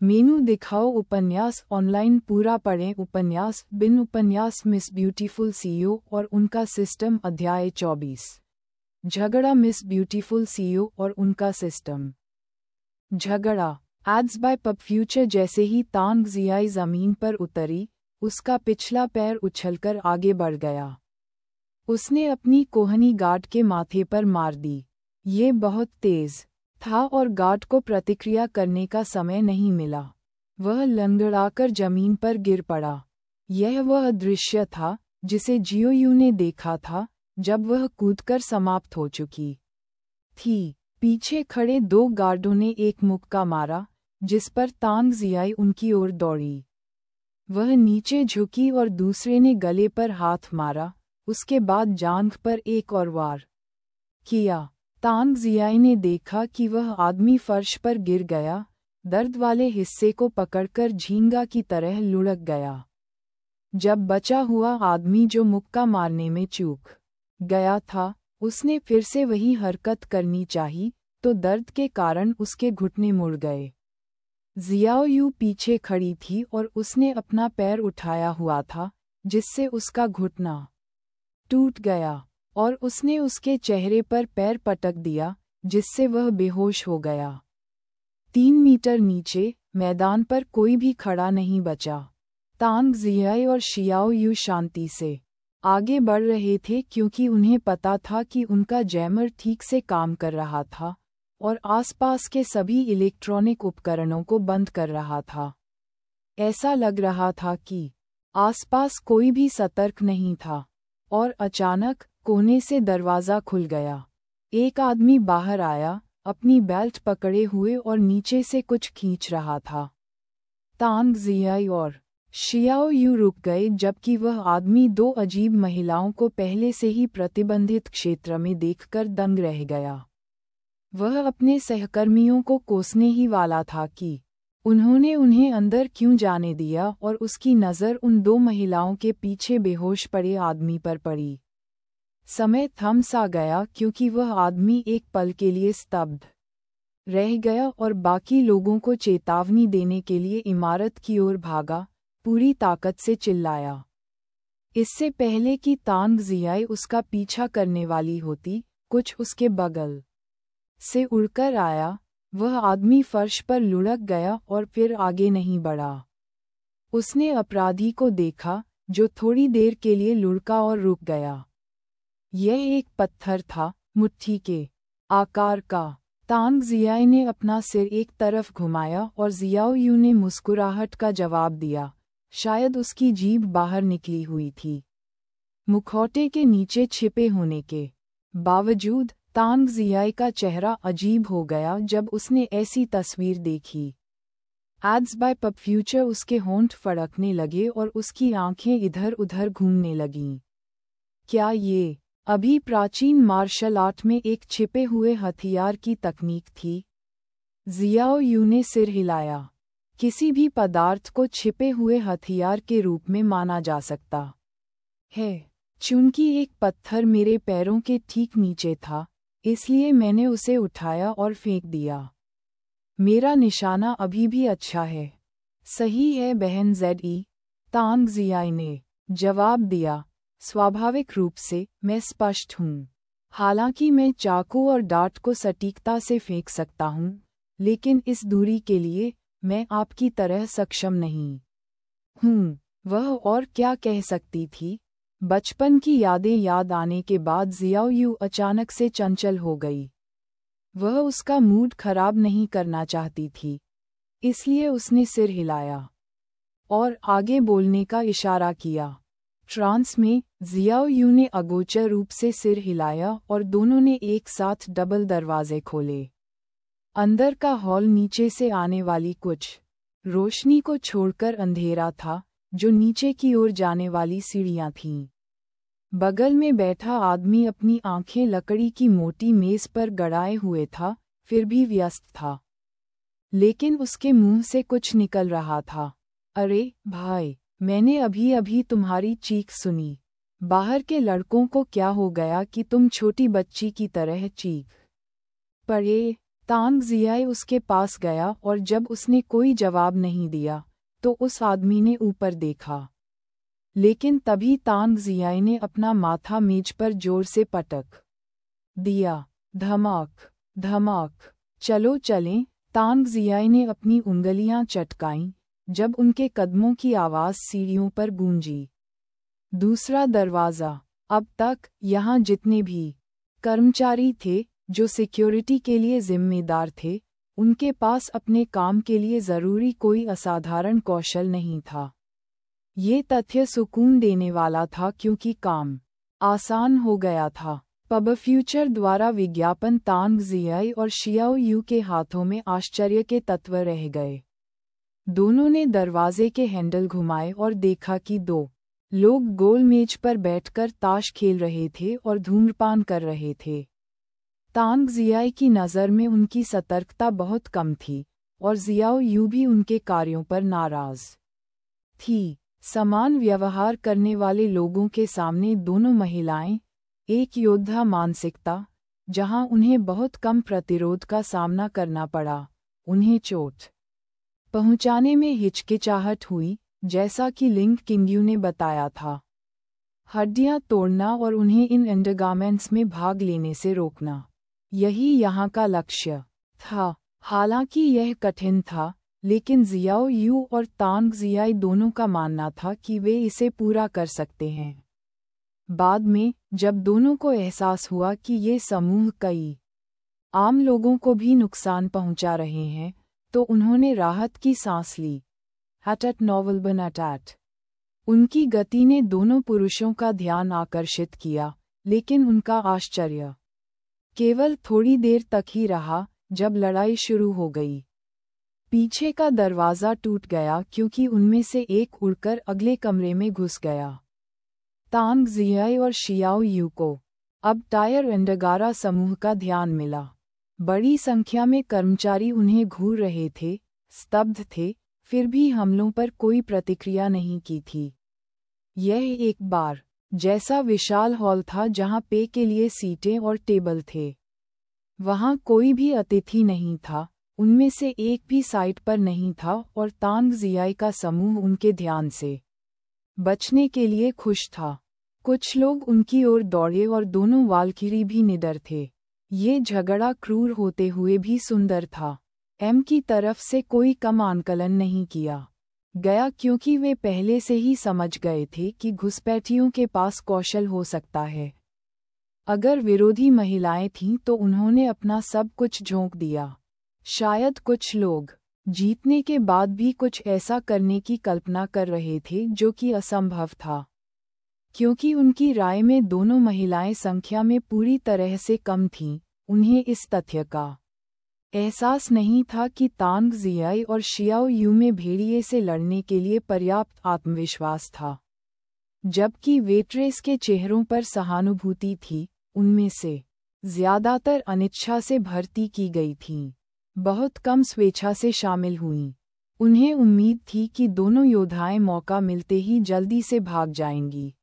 मेनू दिखाओ उपन्यास ऑनलाइन पूरा पढ़ें उपन्यास बिन उपन्यास मिस ब्यूटीफुल सीईओ और उनका सिस्टम अध्याय 24 झगड़ा मिस ब्यूटीफुल सीईओ और उनका सिस्टम झगड़ा एड्स बाय पब फ्यूचर जैसे ही तांग जियाई जमीन पर उतरी उसका पिछला पैर उछलकर आगे बढ़ गया। उसने अपनी कोहनी गार्ड के माथे पर मार दी। ये बहुत तेज था और गार्ड को प्रतिक्रिया करने का समय नहीं मिला। वह लंगड़ाकर जमीन पर गिर पड़ा। यह वह दृश्य था जिसे जियोयू ने देखा था जब वह कूदकर समाप्त हो चुकी थी। पीछे खड़े दो गार्डों ने एक मुक्का मारा जिस पर तांग जियाई उनकी ओर दौड़ी। वह नीचे झुकी और दूसरे ने गले पर हाथ मारा। उसके बाद जांघ पर एक और वार किया। तांग जियाई ने देखा कि वह आदमी फर्श पर गिर गया, दर्द वाले हिस्से को पकड़कर झींगा की तरह लुढ़क गया। जब बचा हुआ आदमी जो मुक्का मारने में चूक गया था, उसने फिर से वही हरकत करनी चाहिए तो दर्द के कारण उसके घुटने मुड़ गए। जियाओयू पीछे खड़ी थी और उसने अपना पैर उठाया हुआ था जिससे उसका घुटना टूट गया और उसने उसके चेहरे पर पैर पटक दिया जिससे वह बेहोश हो गया। 3 मीटर नीचे मैदान पर कोई भी खड़ा नहीं बचा। तांग जियाई और शियाओयू शांति से आगे बढ़ रहे थे क्योंकि उन्हें पता था कि उनका जैमर ठीक से काम कर रहा था और आसपास के सभी इलेक्ट्रॉनिक उपकरणों को बंद कर रहा था। ऐसा लग रहा था कि आसपास कोई भी सतर्क नहीं था और अचानक कोने से दरवाज़ा खुल गया। एक आदमी बाहर आया, अपनी बेल्ट पकड़े हुए और नीचे से कुछ खींच रहा था। तांग जियाई और शियाओयू रुक गए जबकि वह आदमी 2 अजीब महिलाओं को पहले से ही प्रतिबंधित क्षेत्र में देखकर दंग रह गया। वह अपने सहकर्मियों को कोसने ही वाला था कि उन्होंने उन्हें अंदर क्यों जाने दिया और उसकी नज़र उन 2 महिलाओं के पीछे बेहोश पड़े आदमी पर पड़ी। समय थम सा गया क्योंकि वह आदमी एक पल के लिए स्तब्ध रह गया और बाकी लोगों को चेतावनी देने के लिए इमारत की ओर भागा, पूरी ताकत से चिल्लाया। इससे पहले कि तांग जियाई उसका पीछा करने वाली होती, कुछ उसके बगल से उड़कर आया। वह आदमी फर्श पर लुढ़क गया और फिर आगे नहीं बढ़ा। उसने अपराधी को देखा जो थोड़ी देर के लिए लुढ़का और रुक गया। यह एक पत्थर था, मुट्ठी के आकार का। तांग जियाई ने अपना सिर एक तरफ घुमाया और जियाओयू ने मुस्कुराहट का जवाब दिया। शायद उसकी जीभ बाहर निकली हुई थी, मुखौटे के नीचे छिपे होने के बावजूद। तांग जियाई का चेहरा अजीब हो गया जब उसने ऐसी तस्वीर देखी। एड्स बाय पब फ्यूचर उसके होंठ फड़कने लगे और उसकी आंखें इधर उधर घूमने लगीं। क्या ये अभी प्राचीन मार्शल आर्ट में एक छिपे हुए हथियार की तकनीक थी? जियाओयू ने सिर हिलाया। किसी भी पदार्थ को छिपे हुए हथियार के रूप में माना जा सकता है। चूंकि एक पत्थर मेरे पैरों के ठीक नीचे था, इसलिए मैंने उसे उठाया और फेंक दिया। मेरा निशाना अभी भी अच्छा है। सही है बहन जेडई, तांग जियाई ने जवाब दिया। स्वाभाविक रूप से मैं स्पष्ट हूँ। हालांकि मैं चाकू और डार्ट को सटीकता से फेंक सकता हूँ, लेकिन इस दूरी के लिए मैं आपकी तरह सक्षम नहीं हूँ। वह और क्या कह सकती थी? बचपन की यादें याद आने के बाद जियाओयू अचानक से चंचल हो गई। वह उसका मूड खराब नहीं करना चाहती थी, इसलिए उसने सिर हिलाया और आगे बोलने का इशारा किया। ट्रांस में जियाओयू ने अगोचर रूप से सिर हिलाया और दोनों ने एक साथ डबल दरवाजे खोले। अंदर का हॉल नीचे से आने वाली कुछ रोशनी को छोड़कर अंधेरा था, जो नीचे की ओर जाने वाली सीढ़ियां थीं। बगल में बैठा आदमी अपनी आंखें लकड़ी की मोटी मेज पर गड़ाए हुए था, फिर भी व्यस्त था। लेकिन उसके मुंह से कुछ निकल रहा था। अरे भाई, मैंने अभी अभी तुम्हारी चीख सुनी। बाहर के लड़कों को क्या हो गया कि तुम छोटी बच्ची की तरह चीख पड़े? तांग जियाई उसके पास गया और जब उसने कोई जवाब नहीं दिया तो उस आदमी ने ऊपर देखा। लेकिन तभी तांग जियाई ने अपना माथा मेज पर जोर से पटक दिया। धमाक धमाक। चलो चलें, तांग जियाई ने अपनी उंगलियां चटकाईं जब उनके कदमों की आवाज़ सीढ़ियों पर गूंजी। दूसरा दरवाज़ा। अब तक यहाँ जितने भी कर्मचारी थे जो सिक्योरिटी के लिए जिम्मेदार थे, उनके पास अपने काम के लिए ज़रूरी कोई असाधारण कौशल नहीं था। ये तथ्य सुकून देने वाला था क्योंकि काम आसान हो गया था। पब फ्यूचर द्वारा विज्ञापन तांग जियाई और शियाओ यू के हाथों में आश्चर्य के तत्व रह गए। दोनों ने दरवाजे के हैंडल घुमाए और देखा कि दो लोग गोल मेज पर बैठकर ताश खेल रहे थे और धूम्रपान कर रहे थे। तांग जियाई की नज़र में उनकी सतर्कता बहुत कम थी और जियाओ यू भी उनके कार्यों पर नाराज थी। समान व्यवहार करने वाले लोगों के सामने दोनों महिलाएं, एक योद्धा मानसिकता, जहां उन्हें बहुत कम प्रतिरोध का सामना करना पड़ा, उन्हें चोट पहुंचाने में हिचकिचाहट हुई, जैसा कि लिंग किंग्यू ने बताया था। हड्डियां तोड़ना और उन्हें इन अंडरगारमेंट्स में भाग लेने से रोकना, यही यहाँ का लक्ष्य था। हालांकि यह कठिन था, लेकिन जियाओ यू और तांग जियाई दोनों का मानना था कि वे इसे पूरा कर सकते हैं। बाद में, जब दोनों को एहसास हुआ कि ये समूह कई आम लोगों को भी नुकसान पहुंचा रहे हैं, तो उन्होंने राहत की सांस ली। हटट नॉवल बनाटैट। उनकी गति ने दोनों पुरुषों का ध्यान आकर्षित किया, लेकिन उनका आश्चर्य केवल थोड़ी देर तक ही रहा जब लड़ाई शुरू हो गई। पीछे का दरवाज़ा टूट गया क्योंकि उनमें से एक उड़कर अगले कमरे में घुस गया। तांग जियाई और शियाओ यू को अब टायर अंडगारा समूह का ध्यान मिला। बड़ी संख्या में कर्मचारी उन्हें घूर रहे थे, स्तब्ध थे, फिर भी हमलों पर कोई प्रतिक्रिया नहीं की थी। यह एक बार जैसा विशाल हॉल था जहां पे के लिए सीटें और टेबल थे। वहां कोई भी अतिथि नहीं था, उनमें से एक भी साइट पर नहीं था और तांग जियाई का समूह उनके ध्यान से बचने के लिए खुश था। कुछ लोग उनकी ओर दौड़े और दोनों वाल्किरी भी निडर थे। ये झगड़ा क्रूर होते हुए भी सुंदर था। एम की तरफ से कोई कम आंकलन नहीं किया गया क्योंकि वे पहले से ही समझ गए थे कि घुसपैठियों के पास कौशल हो सकता है। अगर विरोधी महिलाएं थीं तो उन्होंने अपना सब कुछ झोंक दिया। शायद कुछ लोग जीतने के बाद भी कुछ ऐसा करने की कल्पना कर रहे थे जो कि असंभव था, क्योंकि उनकी राय में दोनों महिलाएं संख्या में पूरी तरह से कम थीं। उन्हें इस तथ्य का एहसास नहीं था कि तांग जियाई और शियाओ यू में भेड़िए से लड़ने के लिए पर्याप्त आत्मविश्वास था। जबकि वेट्रेस के चेहरों पर सहानुभूति थी, उनमें से ज्यादातर अनिच्छा से भर्ती की गई थीं। बहुत कम स्वेच्छा से शामिल हुईं। उन्हें उम्मीद थी कि दोनों योद्धाएं मौका मिलते ही जल्दी से भाग जाएंगी।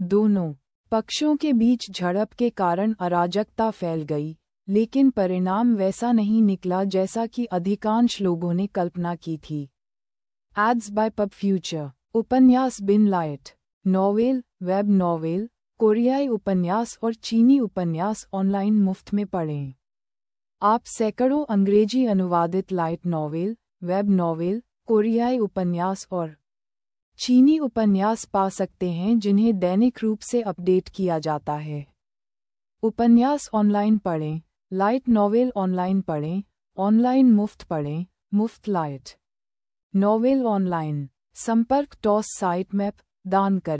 दोनों पक्षों के बीच झड़प के कारण अराजकता फैल गई, लेकिन परिणाम वैसा नहीं निकला जैसा कि अधिकांश लोगों ने कल्पना की थी। Ads by PubFuture. उपन्यास बिन लाइट। नॉवेल, वेब नॉवेल, कोरियाई उपन्यास और चीनी उपन्यास ऑनलाइन मुफ्त में पढ़ें। आप सैकड़ों अंग्रेजी अनुवादित लाइट नॉवेल, वेब नॉवेल, कोरियाई उपन्यास और चीनी उपन्यास पा सकते हैं जिन्हें दैनिक रूप से अपडेट किया जाता है। उपन्यास ऑनलाइन पढ़ें, लाइट नॉवेल ऑनलाइन पढ़ें, ऑनलाइन मुफ्त पढ़ें, मुफ्त लाइट नॉवेल ऑनलाइन। संपर्क टॉस साइट मैप दान करें।